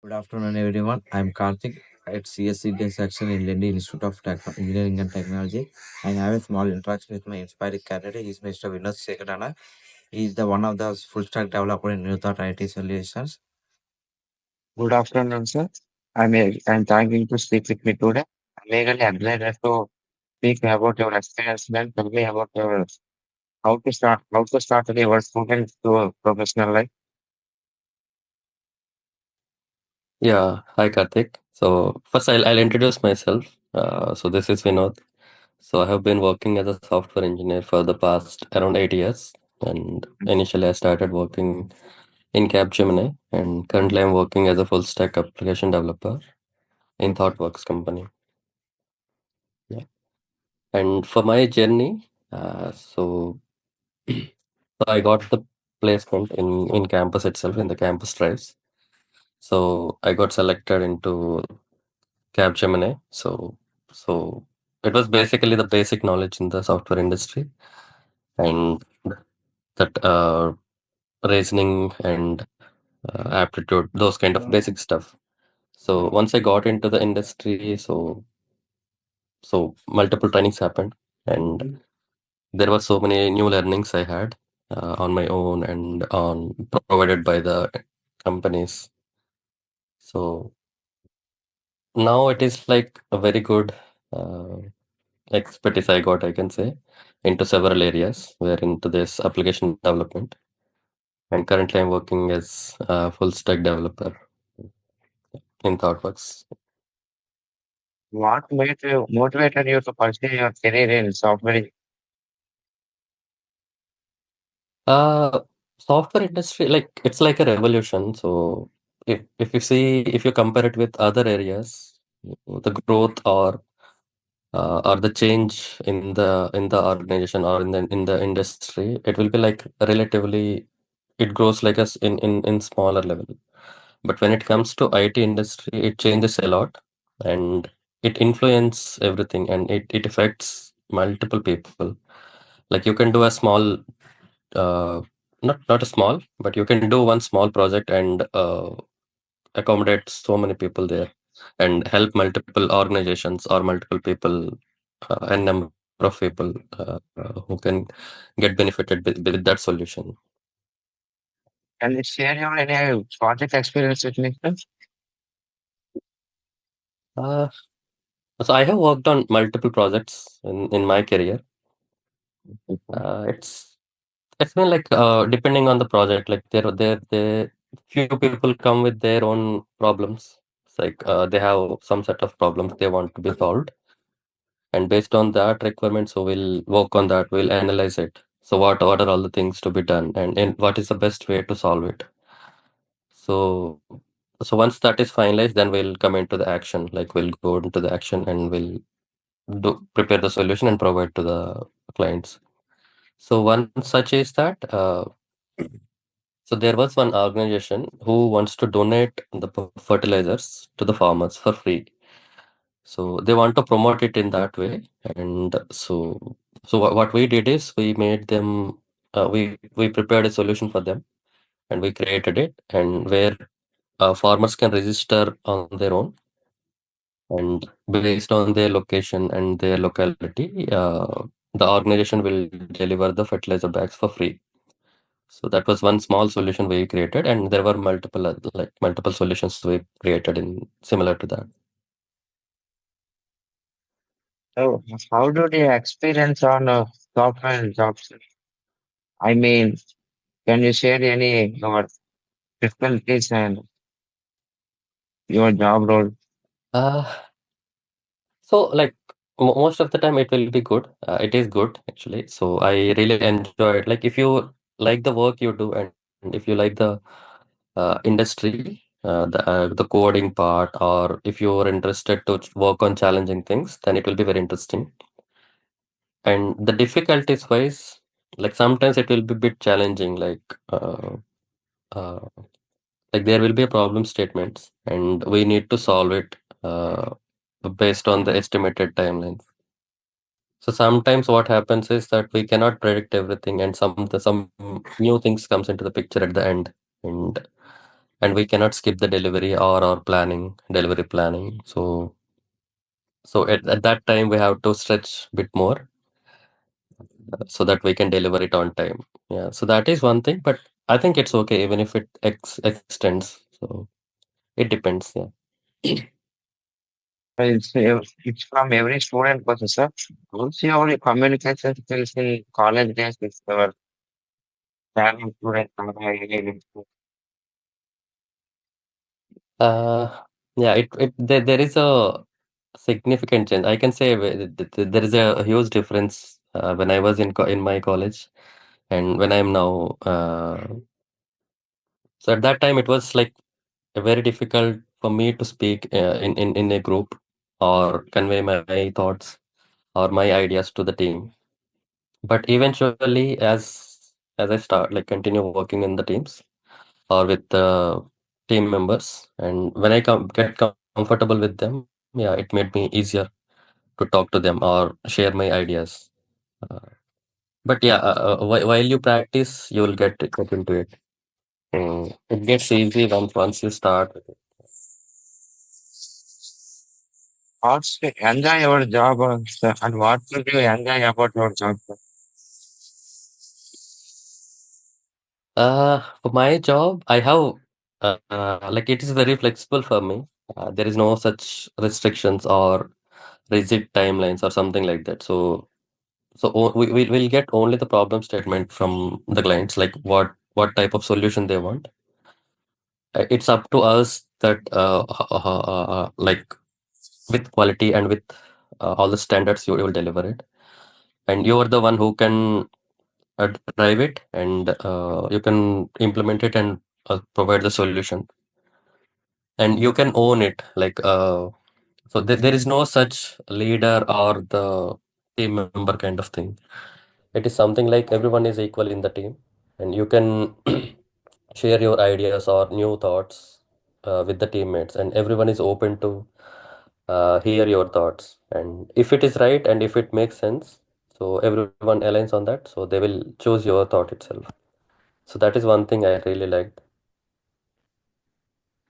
Good afternoon, everyone. I'm Karthik at CSC Day section in Lendi Institute of Engineering and Technology. I have a small interaction with my inspiring candidate. He's Mr. Vinod Sekadana. He's the one of the full stack developer in New Thought IT Solutions. Good afternoon, sir. I'm thanking to speak with me today. I'm really excited to speak about your experience and tell me about your how to start your student to professional life. Yeah, hi Karthik. So first I'll introduce myself. So this is Vinod. So I have been working as a software engineer for the past around 8 years. And initially I started working in Capgemini, and currently I'm working as a full stack application developer in ThoughtWorks company. Yeah. And for my journey, so I got the placement in campus itself in the campus drives. So I got selected into Capgemini. So it was basically the basic knowledge in the software industry and that reasoning and aptitude, those kind of basic stuff. So once I got into the industry, so multiple trainings happened, and there were so many new learnings I had on my own and on provided by the companies. So now it is like a very good uh, expertise I got, I can say, into several areas where into this application development. And currently I'm working as a full stack developer in ThoughtWorks. What motivated you to pursue your career in software? Uh, Software industry, like it's like a revolution. So if you compare it with other areas, the growth or the change in the organization or in the industry, it will be like relatively it grows like us in smaller level. But when it comes to IT industry, it changes a lot and it influences everything and it affects multiple people. Like you can do a small, uh, not a small, but you can do one small project and accommodate so many people there and help multiple organizations or multiple people, and number of people who can get benefited with that solution. Can you share your any project experience with me, sir? Uh, so I have worked on multiple projects in my career. It's been like depending on the project. Like there few people come with their own problems. It's like they have some set of problems they want to be solved, and based on that requirement, so we'll work on that. We'll analyze it. So what are all the things to be done, and what is the best way to solve it? So so once that is finalized, then we'll come into the action. Like we'll go into the action and we'll prepare the solution and provide to the clients. So one such is that so there was one organization who wants to donate the fertilizers to the farmers for free. So they want to promote it in that way. And so what we did is we made them we prepared a solution for them and we created it, and where farmers can register on their own, and based on their location and their locality, the organization will deliver the fertilizer bags for free. So that was one small solution we created, and there were multiple like multiple solutions we created in similar to that. So, how do you experience on software jobs? I mean, can you share any your difficulties and your job role? Uh, so like most of the time it will be good. It is good actually. So I really enjoy it. Like if you like the work you do and if you like the industry, the coding part, or if you are interested to work on challenging things, then it will be very interesting. And the difficulties wise, like sometimes it will be a bit challenging, uh, like there will be a problem statements and we need to solve it based on the estimated timelines. So sometimes what happens is that we cannot predict everything, and some new things comes into the picture at the end, and and we cannot skip the delivery or our planning, delivery planning. So at that time we have to stretch a bit more so that we can deliver it on time. Yeah, so that is one thing, but I think it's okay even if it extends. So it depends. Yeah. It's from every student process, sir. Also, your communication skills in college days with our parent student. Uh, yeah, there is a significant change. I can say there is a huge difference when I was in my college and when I'm now. So at that time, it was like very difficult for me to speak in a group or convey my thoughts or my ideas to the team. But eventually, as I start like continue working in the teams or with the team members, and when I get comfortable with them, yeah, it made me easier to talk to them or share my ideas. Uh, but yeah, while you practice, you will get into it. It gets easy once you start. What's to enjoy your job, sir, and what do you enjoy about your job, sir? For my job, I have like it is very flexible for me. There is no such restrictions or rigid timelines or something like that. We will get only the problem statement from the clients, like what type of solution they want. It's up to us that like with quality and with all the standards you will deliver it, and you are the one who can drive it and you can implement it and provide the solution, and you can own it like so there is no such leader or the team member kind of thing. It is something like everyone is equal in the team, and you can share your ideas or new thoughts with the teammates, and everyone is open to hear your thoughts. And if it is right and if it makes sense, so everyone aligns on that, so they will choose your thought itself. So that is one thing I really liked.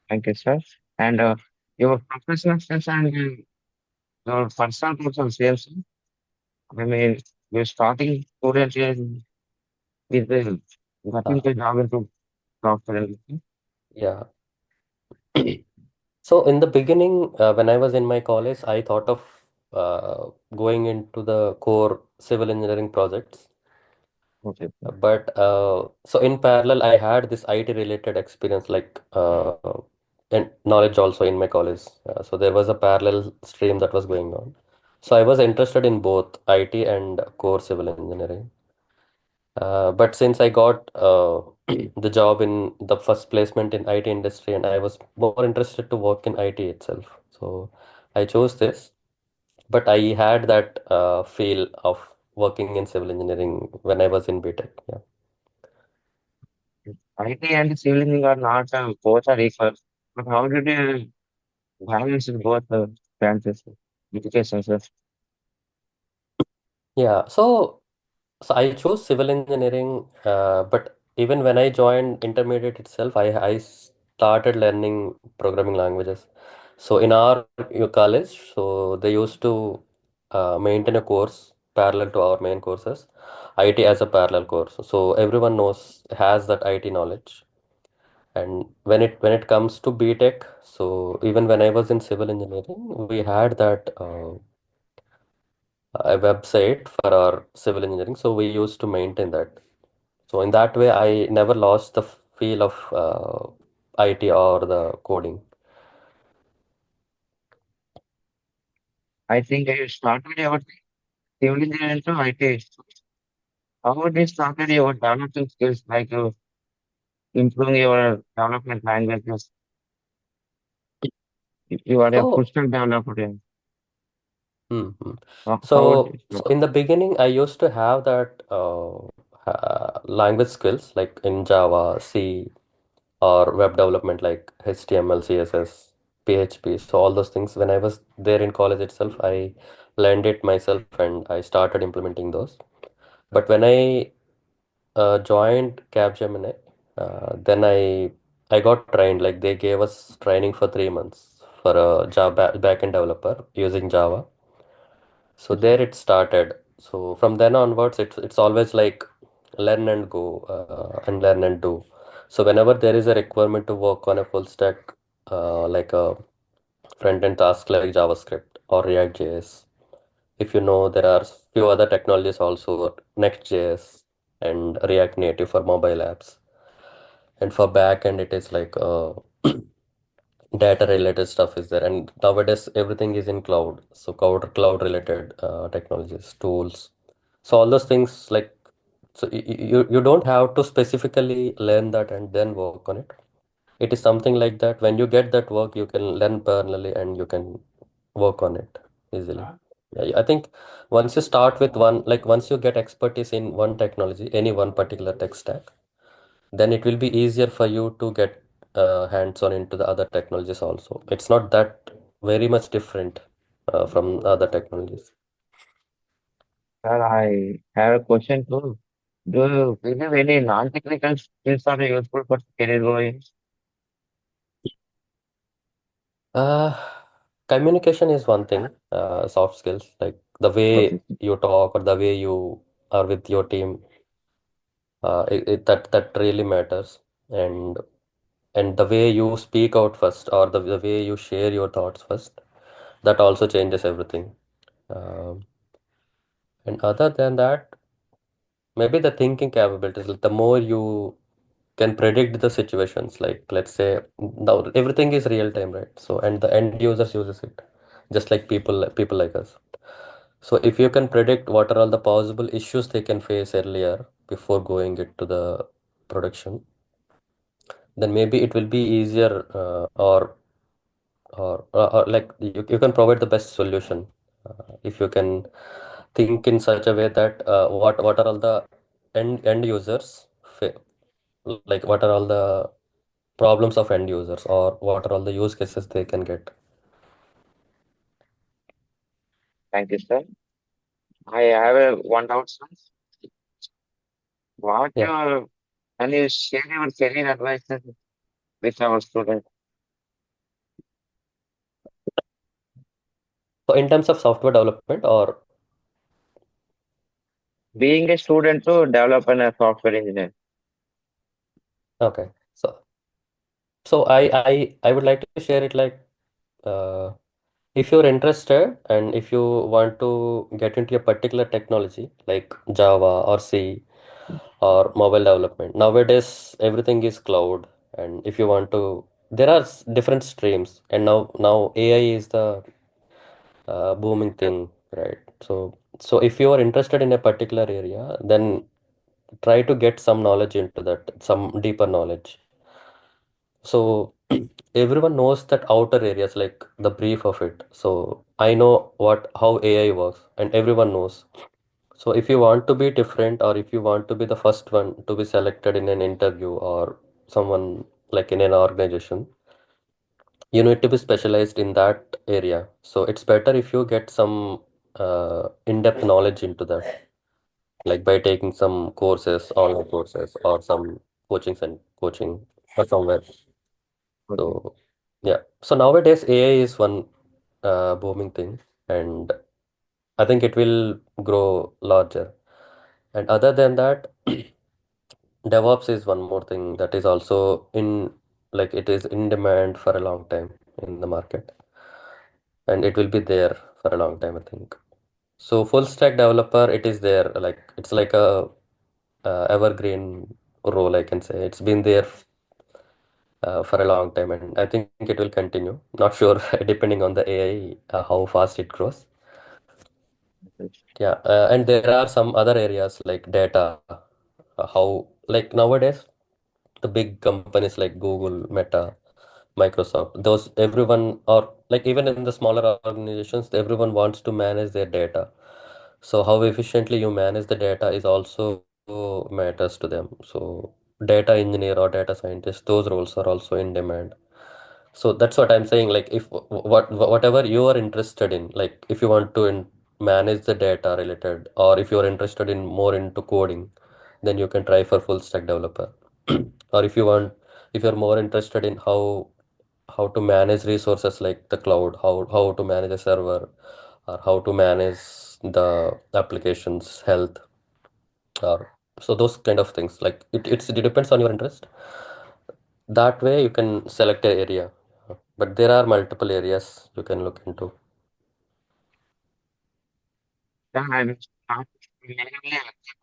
Thank you, sir. And your professional skills and your personal growth and sales. I mean, you're starting student with the getting Uh, the job into software. yeah. So in the beginning, when I was in my college, I thought of going into the core civil engineering projects. Okay, sir. But so in parallel, I had this IT related experience, like and knowledge also in my college. So there was a parallel stream that was going on. So I was interested in both IT and core civil engineering. But since I got the job in the first placement in IT industry, and I was more interested to work in IT itself. So I chose this, but I had that feel of working in civil engineering when I was in BTech. Yeah. IT and civil engineering are not both are equal. But how did you balance both branches, education, sir? Yeah. So I chose civil engineering, but even when I joined intermediate itself, I started learning programming languages. So in our college, so they used to maintain a course parallel to our main courses, IT as a parallel course. So everyone knows has that IT knowledge. And when it comes to BTech, so even when I was in civil engineering, we had that a website for our civil engineering. So we used to maintain that. So in that way, I never lost the feel of IT or the coding. I think you started your civil engineering to IT. How would you started your developing skills like improving your development languages? You are a full So, stack developer. mhm. How would you So start? in the beginning, I used to have that language skills like in Java, C, or web development like HTML, CSS, PHP. So all those things. When I was there in college itself, I learned it myself and I started implementing those. But when I joined Capgemini, then I I got trained. Like they gave us training for 3 months for a Java backend developer using Java. So Yes, sir. there it started. So from then onwards, it's always like learn and go and learn and do. So whenever there is a requirement to work on a full stack, like a front end task like JavaScript or React JS, if you know, there are few other technologies also, Next.js and React Native for mobile apps. And for back end, it is like data related stuff is there. And nowadays, everything is in cloud. So cloud related technologies, tools. So all those things like so you don't have to specifically learn that and then work on it. It is something like that. When you get that work, you can learn parallelly and you can work on it easily. Yeah, I think once you start with one, like once you get expertise in one technology, any one particular tech stack, then it will be easier for you to get hands-on into the other technologies also. It's not that very much different from other technologies. Sir, I have a question too. Do you believe any non-technical skills are useful for career growing? Uh, Communication is one thing, soft skills, like the way Okay. you talk or the way you are with your team, that really matters. And and the way you speak out first or the way you share your thoughts first, that also changes everything. Um, and other than that, maybe the thinking capabilities, like the more you can predict the situations, like let's say now everything is real time, right? So and the end users uses it, just like people like us. So if you can predict what are all the possible issues they can face earlier before going it to the production, then maybe it will be easier or like you can provide the best solution if you can think in such a way that what are all the end users like what are all the problems of end users or what are all the use cases they can get. Thank you, sir. I have a one doubt, sir. What Yeah. can you share your career advice with our students? So in terms of software development or Being a student to develop a software engineer. okay. So I would like to share it like uh, if you're interested and if you want to get into a particular technology like Java or C or mobile development. Nowadays, everything is cloud, and if you want to, there are different streams, and now AI is the booming thing, right? So if you are interested in a particular area, then try to get some knowledge into that, some deeper knowledge. So everyone knows that outer areas, like the brief of it. So I know what how AI works, and everyone knows. So if you want to be different or if you want to be the first one to be selected in an interview or someone like in an organization, you need to be specialized in that area. So it's better if you get some in-depth knowledge into that, like by taking some courses, online courses, or some coaching or somewhere. Okay. So yeah. So nowadays AI is one booming thing, and I think it will grow larger. And other than that, DevOps is one more thing that is also in like it is in demand for a long time in the market, and it will be there for a long time, I think. So full stack developer, it is there like it's like a evergreen role, I can say. It's been there for a long time, and I think it will continue. Not sure depending on the AI how fast it grows. Yeah, and there are some other areas like data, how like nowadays the big companies like Google, Meta, Microsoft, those everyone or like even in the smaller organizations, everyone wants to manage their data. So how efficiently you manage the data is also matters to them. So data engineer or data scientist, those roles are also in demand. So that's what I'm saying. Like if whatever you are interested in, like if you want to manage the data related, or if you're interested in more into coding, then you can try for full stack developer. Or if you want If you're more interested in how to manage resources like the cloud, how to manage a server, or how to manage the applications health, or so those kind of things, like it depends on your interest. That way you can select a area, but there are multiple areas you can look into. Yeah, I will start mainly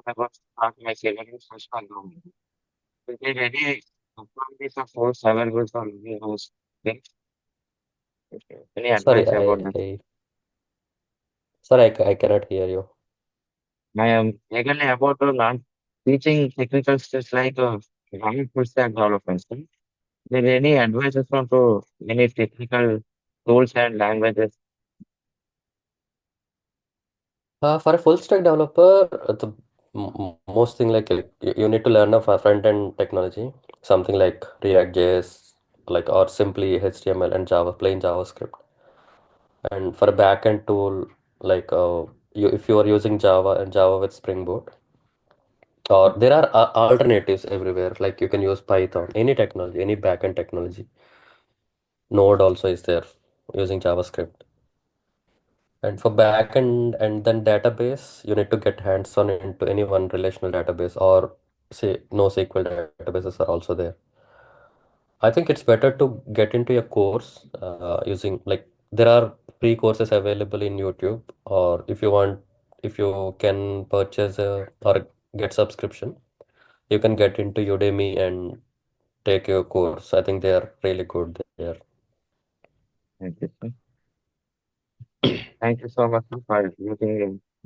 about start my savings first on the is it ready this of four seven good for me host things. Any sorry advice i about that? i sorry, I cannot hear you. I am eagerly about to learn teaching technical skills like running full stack development. There any advices from to any technical tools and languages? For a full stack developer, the most thing like you need to learn a front end technology, something like React JS, like or simply HTML and Java, plain JavaScript. And for a backend tool, like if you are using Java and Java with Spring Boot, or there are alternatives everywhere. Like you can use Python, any technology, any backend technology. Node also is there using JavaScript. And for backend and then database, you need to get hands-on into any one relational database, or say NoSQL databases are also there. I think it's better to get into a course using like there are free courses available in YouTube, or if you want, if you can purchase or get subscription, you can get into Udemy and take your course. I think they are really good there. Thank you, sir. Thank you so much sir, for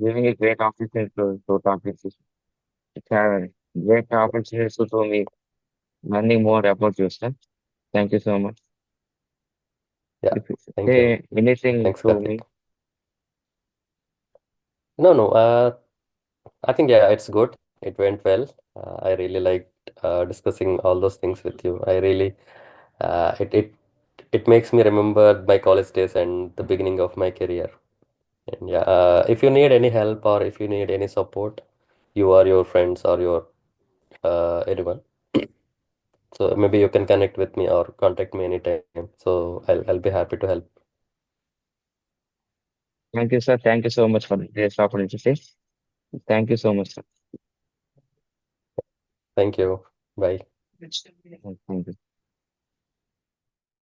giving a great opportunity to talk with you. It's a great opportunity to me learning more about yourself. Thank you so much. Yeah, If you thank you. say anything Thanks, to Karthik. me, No, no. I think yeah, it's good. It went well. I really liked discussing all those things with you. I really it makes me remember my college days and the beginning of my career. And yeah, if you need any help or if you need any support, you or your friends or your anyone, so maybe you can connect with me or contact me anytime. So I'll be happy to help. thank you, sir. Thank you so much for this opportunity. Thank you so much, sir. Thank you. Bye. Thank you.